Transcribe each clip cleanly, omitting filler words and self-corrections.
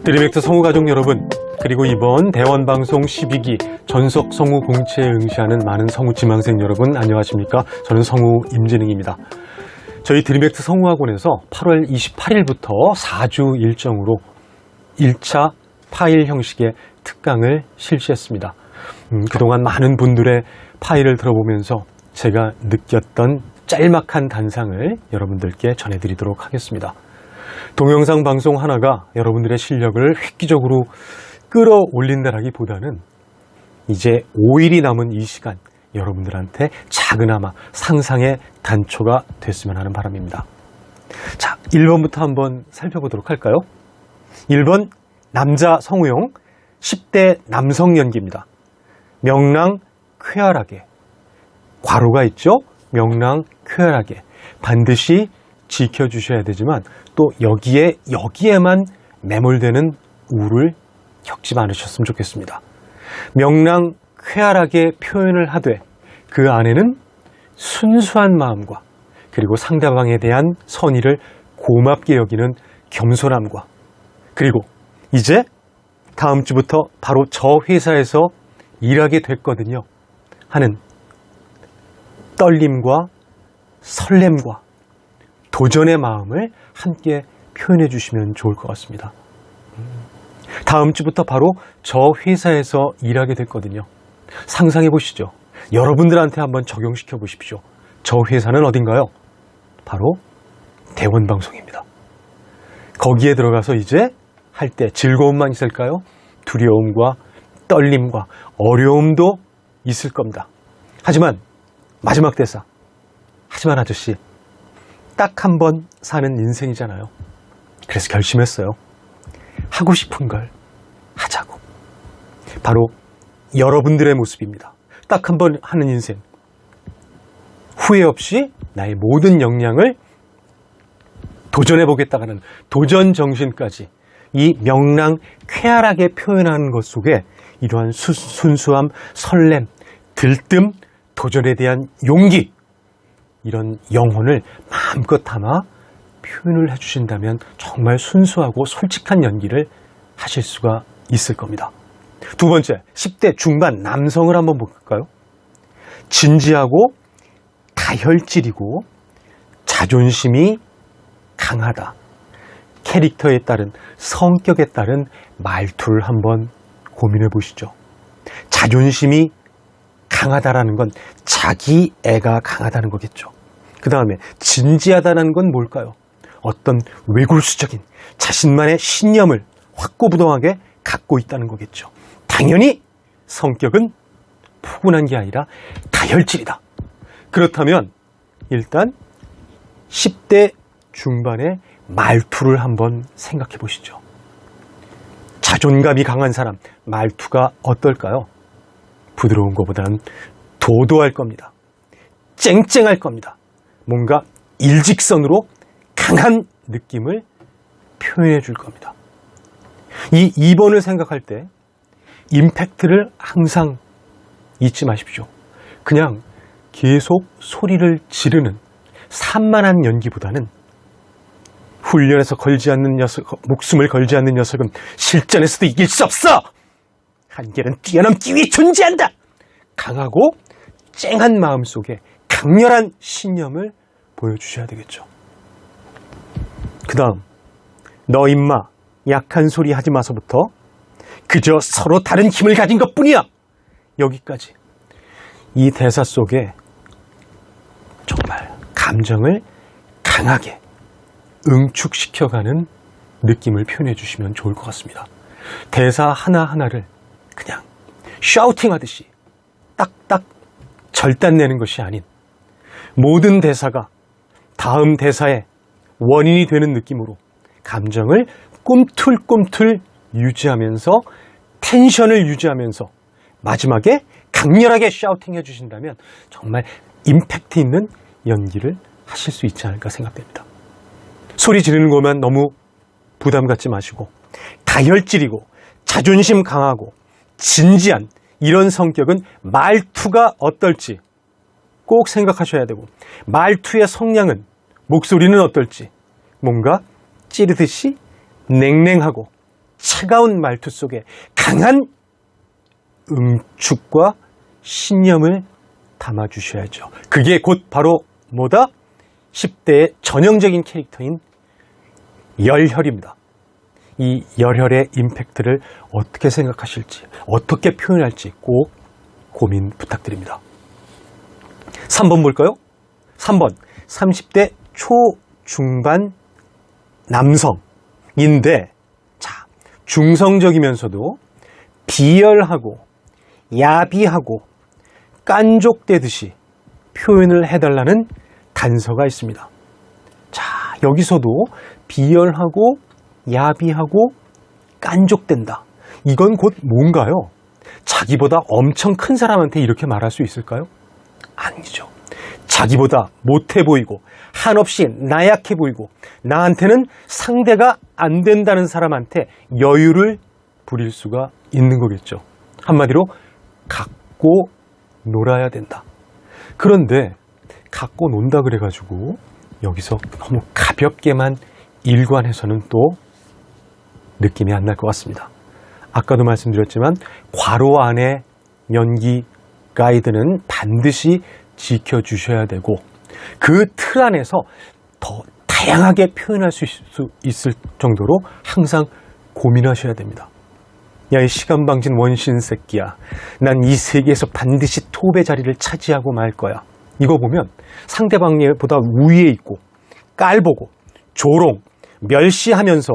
드림액트 성우가족 여러분, 그리고 이번 대원방송 12기 전속 성우 공채에 응시하는 많은 성우 지망생 여러분 안녕하십니까? 저는 성우 임진흥입니다. 저희 드림액트 성우학원에서 8월 28일부터 4주 일정으로 1차 파일 형식의 특강을 실시했습니다. 그동안 많은 분들의 파일을 들어보면서 제가 느꼈던 짤막한 단상을 여러분들께 전해드리도록 하겠습니다. 동영상 방송 하나가 여러분들의 실력을 획기적으로 끌어올린다라기보다는 이제 5일이 남은 이 시간 여러분들한테 작은아마 상상의 단초가 됐으면 하는 바람입니다. 자, 1번부터 한번 살펴보도록 할까요? 1번 남자 성우용 10대 남성 연기입니다. 명랑 쾌활하게, 괄호가 있죠? 명랑 쾌활하게 반드시 지켜주셔야 되지만 또 여기에만 매몰되는 우를 겪지 않으셨으면 좋겠습니다. 명랑 쾌활하게 표현을 하되 그 안에는 순수한 마음과 그리고 상대방에 대한 선의를 고맙게 여기는 겸손함과 그리고 이제 다음 주부터 바로 저 회사에서 일하게 됐거든요 하는 떨림과 설렘과 도전의 마음을 함께 표현해 주시면 좋을 것 같습니다. 다음 주부터 바로 저 회사에서 일하게 됐거든요. 상상해 보시죠. 여러분들한테 한번 적용시켜 보십시오. 저 회사는 어딘가요? 바로 대원방송입니다. 거기에 들어가서 이제 할 때 즐거움만 있을까요? 두려움과 떨림과 어려움도 있을 겁니다. 하지만 마지막 대사, 하지만 아저씨 딱 한 번 사는 인생이잖아요. 그래서 결심했어요. 하고 싶은 걸 하자고. 바로 여러분들의 모습입니다. 딱 한 번 하는 인생. 후회 없이 나의 모든 역량을 도전해보겠다는 도전 정신까지 이 명랑 쾌활하게 표현하는 것 속에 이러한 순수함, 설렘, 들뜸, 도전에 대한 용기 이런 영혼을 마음껏 담아 표현을 해주신다면 정말 순수하고 솔직한 연기를 하실 수가 있을 겁니다. 두 번째, 10대 중반 남성을 한번 볼까요? 진지하고 다혈질이고 자존심이 강하다. 캐릭터에 따른 성격에 따른 말투를 한번 고민해 보시죠. 자존심이 강하다라는 건 자기 애가 강하다는 거겠죠. 그 다음에 진지하다는 건 뭘까요? 어떤 외골수적인 자신만의 신념을 확고부동하게 갖고 있다는 거겠죠. 당연히 성격은 푸근한 게 아니라 다혈질이다. 그렇다면 일단 10대 중반의 말투를 한번 생각해 보시죠. 자존감이 강한 사람 말투가 어떨까요? 부드러운 것보다는 도도할 겁니다. 쨍쨍할 겁니다. 뭔가 일직선으로 강한 느낌을 표현해 줄 겁니다. 이 2번을 생각할 때 임팩트를 항상 잊지 마십시오. 그냥 계속 소리를 지르는 산만한 연기보다는 훈련에서 걸지 않는 목숨을 걸지 않는 녀석은 실전에서도 이길 수 없어! 한계는 뛰어넘기 위해 존재한다! 강하고 쨍한 마음 속에 강렬한 신념을 보여주셔야 되겠죠. 그 다음, 너 임마 약한 소리 하지 마서부터 그저 서로 다른 힘을 가진 것뿐이야! 여기까지. 이 대사 속에 정말 감정을 강하게 응축시켜가는 느낌을 표현해 주시면 좋을 것 같습니다. 대사 하나하나를 그냥 샤우팅 하듯이 딱딱 절단내는 것이 아닌 모든 대사가 다음 대사의 원인이 되는 느낌으로 감정을 꿈틀꿈틀 유지하면서 텐션을 유지하면서 마지막에 강렬하게 샤우팅 해주신다면 정말 임팩트 있는 연기를 하실 수 있지 않을까 생각됩니다. 소리 지르는 것만 너무 부담 갖지 마시고 다혈질이고 자존심 강하고 진지한 이런 성격은 말투가 어떨지 꼭 생각하셔야 되고 말투의 성량은 목소리는 어떨지 뭔가 찌르듯이 냉랭하고 차가운 말투 속에 강한 응축과 신념을 담아주셔야죠. 그게 곧 바로 뭐다? 10대의 전형적인 캐릭터인 열혈입니다. 이 열혈의 임팩트를 어떻게 생각하실지, 어떻게 표현할지 꼭 고민 부탁드립니다. 3번 볼까요? 3번, 30대 초중반 남성인데, 자, 중성적이면서도 비열하고 야비하고 깐족대듯이 표현을 해달라는 단서가 있습니다. 자, 여기서도 비열하고 야비하고 깐족된다. 이건 곧 뭔가요? 자기보다 엄청 큰 사람한테 이렇게 말할 수 있을까요? 아니죠. 자기보다 못해 보이고 한없이 나약해 보이고 나한테는 상대가 안 된다는 사람한테 여유를 부릴 수가 있는 거겠죠. 한마디로 갖고 놀아야 된다. 그런데 갖고 논다 그래가지고 여기서 너무 가볍게만 일관해서는 또 느낌이 안 날 것 같습니다. 아까도 말씀드렸지만 괄호 안에 연기 가이드는 반드시 지켜주셔야 되고 그 틀 안에서 더 다양하게 표현할 수 있을 정도로 항상 고민하셔야 됩니다. 야, 이 시간방진 원신 새끼야. 난 이 세계에서 반드시 톱의 자리를 차지하고 말 거야. 이거 보면 상대방보다 우위에 있고 깔보고 조롱, 멸시하면서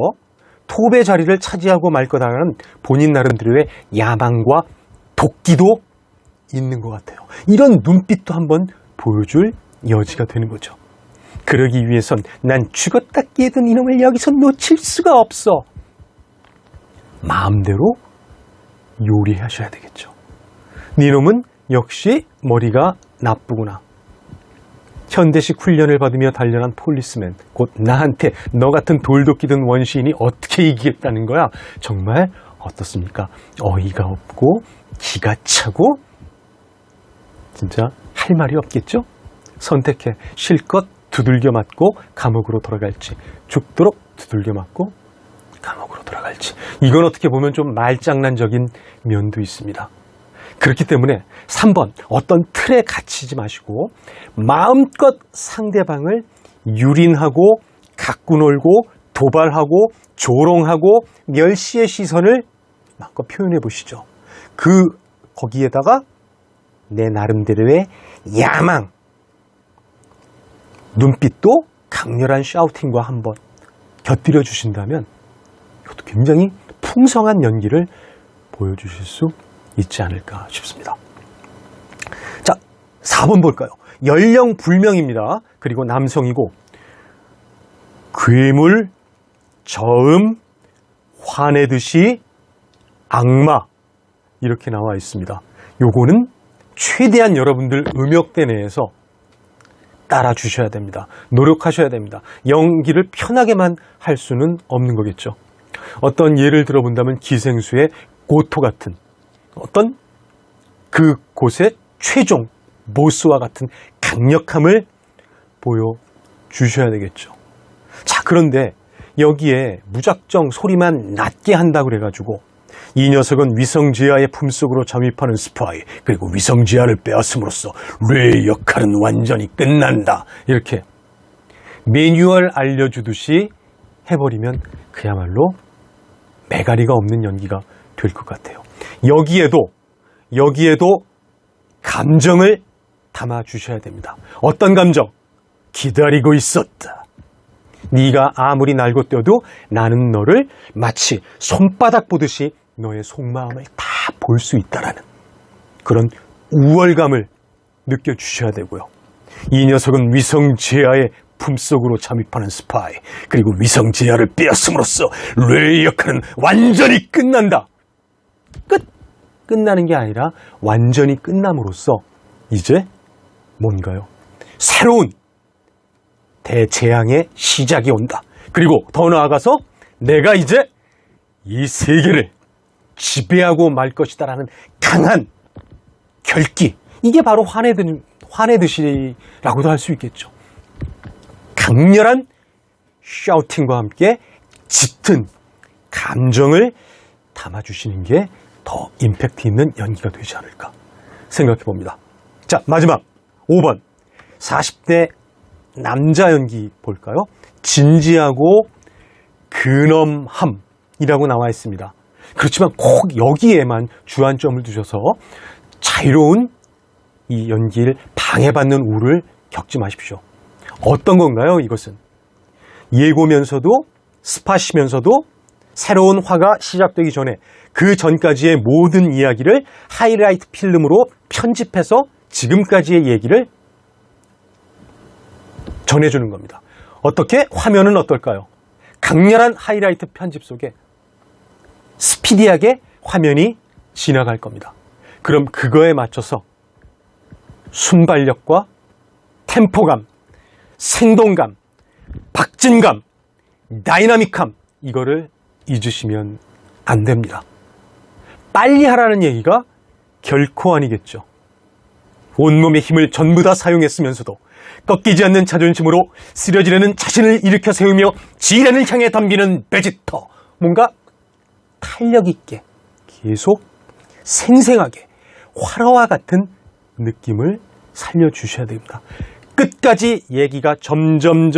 톱의 자리를 차지하고 말 거다라는 본인 나름대로의 야망과 도끼도 있는 것 같아요. 이런 눈빛도 한번 보여줄 여지가 되는 거죠. 그러기 위해선 난 죽었다 깨든 이놈을 여기서 놓칠 수가 없어. 마음대로 요리하셔야 되겠죠. 니놈은 역시 머리가 나쁘구나. 현대식 훈련을 받으며 단련한 폴리스맨, 곧 나한테 너 같은 돌도끼 든 원시인이 어떻게 이기겠다는 거야. 정말 어떻습니까? 어이가 없고 기가 차고 진짜 할 말이 없겠죠? 선택해. 실컷 두들겨 맞고 감옥으로 돌아갈지, 죽도록 두들겨 맞고 감옥으로 돌아갈지. 이건 어떻게 보면 좀 말장난적인 면도 있습니다. 그렇기 때문에 3번, 어떤 틀에 갇히지 마시고 마음껏 상대방을 유린하고 갖고 놀고 도발하고 조롱하고 멸시의 시선을 마음껏 표현해 보시죠. 거기에다가 내 나름대로의 야망, 눈빛도 강렬한 샤우팅과 한번 곁들여 주신다면 이것도 굉장히 풍성한 연기를 보여주실 수 있지 않을까 싶습니다. 자, 4번 볼까요? 연령 불명입니다. 그리고 남성이고 괴물, 저음, 화내듯이 악마 이렇게 나와 있습니다. 요거는 최대한 여러분들 음역대 내에서 따라 주셔야 됩니다. 노력하셔야 됩니다. 연기를 편하게만 할 수는 없는 거겠죠. 어떤 예를 들어본다면 기생수의 고토 같은 어떤 그곳의 최종 보스와 같은 강력함을 보여주셔야 되겠죠. 자, 그런데 여기에 무작정 소리만 낮게 한다고 그래가지고 이 녀석은 위성지하의 품속으로 잠입하는 스파이, 그리고 위성지하를 빼앗음으로써 뇌의 역할은 완전히 끝난다, 이렇게 매뉴얼 알려주듯이 해버리면 그야말로 매가리가 없는 연기가 될 것 같아요. 여기에도 감정을 담아주셔야 됩니다. 어떤 감정? 기다리고 있었다. 네가 아무리 날고 뛰어도 나는 너를 마치 손바닥 보듯이 너의 속마음을 다 볼 수 있다라는 그런 우월감을 느껴주셔야 되고요. 이 녀석은 위성지하의 품속으로 잠입하는 스파이, 그리고 위성지하를 빼앗음으로써 뇌의 역할은 완전히 끝난다. 끝나는 게 아니라 완전히 끝남으로써 이제 뭔가요? 새로운 대재앙의 시작이 온다. 그리고 더 나아가서 내가 이제 이 세계를 지배하고 말 것이다라는 강한 결기, 이게 바로 화내듯이라고도 할 수 있겠죠. 강렬한 샤우팅과 함께 짙은 감정을 담아주시는 게 더 임팩트 있는 연기가 되지 않을까 생각해 봅니다. 자, 마지막 5번 40대 남자 연기 볼까요? 진지하고 근엄함이라고 나와 있습니다. 그렇지만 꼭 여기에만 주안점을 두셔서 자유로운 이 연기를 방해받는 우를 겪지 마십시오. 어떤 건가요? 이것은 예고면서도 스팟이면서도 새로운 화가 시작되기 전에 그 전까지의 모든 이야기를 하이라이트 필름으로 편집해서 지금까지의 얘기를 전해주는 겁니다. 어떻게? 화면은 어떨까요? 강렬한 하이라이트 편집 속에 스피디하게 화면이 지나갈 겁니다. 그럼 그거에 맞춰서 순발력과 템포감, 생동감, 박진감, 다이나믹함 이거를 잊으시면 안 됩니다. 빨리 하라는 얘기가 결코 아니겠죠. 온몸의 힘을 전부 다 사용했으면서도 꺾이지 않는 자존심으로 쓰러지려는 자신을 일으켜 세우며 지뢰를 향해 덤비는 베지터. 뭔가 탄력 있게 계속 생생하게 활화와 같은 느낌을 살려주셔야 됩니다. 끝까지 얘기가 점점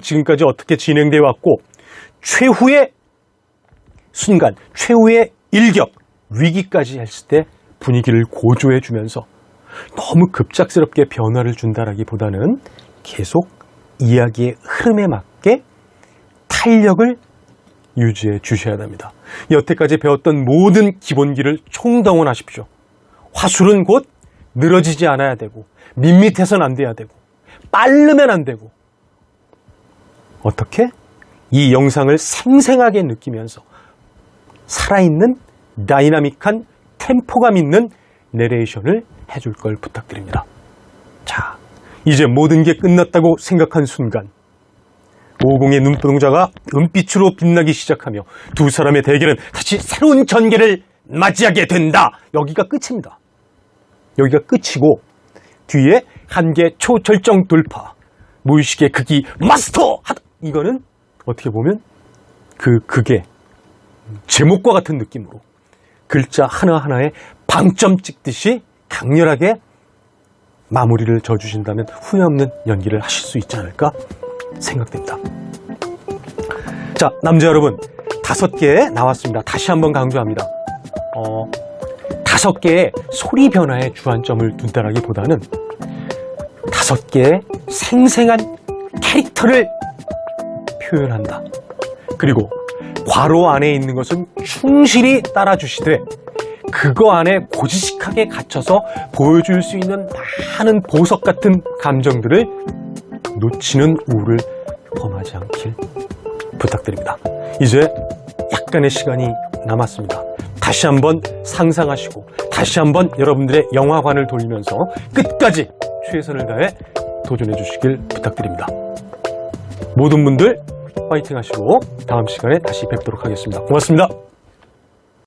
지금까지 어떻게 진행되어 왔고 최후의 순간, 최후의 일격, 위기까지 했을 때 분위기를 고조해 주면서 너무 급작스럽게 변화를 준다라기보다는 계속 이야기의 흐름에 맞게 탄력을 유지해 주셔야 됩니다. 여태까지 배웠던 모든 기본기를 총동원하십시오. 화술은 곧 늘어지지 않아야 되고 밋밋해서는 안 돼야 되고 빠르면 안 되고 어떻게? 이 영상을 생생하게 느끼면서 살아있는 다이나믹한 템포감 있는 내레이션을 해줄 걸 부탁드립니다. 자, 이제 모든 게 끝났다고 생각한 순간 50의 눈동자가 은빛으로 빛나기 시작하며 두 사람의 대결은 다시 새로운 전개를 맞이하게 된다. 여기가 끝입니다. 여기가 끝이고 뒤에 한계 초절정 돌파 무의식의 극이 마스터하다. 이거는 어떻게 보면 그 극의 제목과 같은 느낌으로 글자 하나하나에 방점 찍듯이 강렬하게 마무리를 져주신다면 후회 없는 연기를 하실 수 있지 않을까 생각됩니다. 자, 남자 여러분 5개 나왔습니다. 다시 한번 강조합니다. 5개의 소리 변화에 주안점을 둔다라기보다는 5개의 생생한 캐릭터를 표현한다. 그리고 괄호 안에 있는 것은 충실히 따라주시되 그거 안에 고지식하게 갇혀서 보여줄 수 있는 많은 보석 같은 감정들을 놓치는 우를 범하지 않길 부탁드립니다. 이제 약간의 시간이 남았습니다. 다시 한번 상상하시고 다시 한번 여러분들의 영화관을 돌리면서 끝까지 최선을 다해 도전해 주시길 부탁드립니다. 모든 분들 파이팅 하시고 다음 시간에 다시 뵙도록 하겠습니다. 고맙습니다.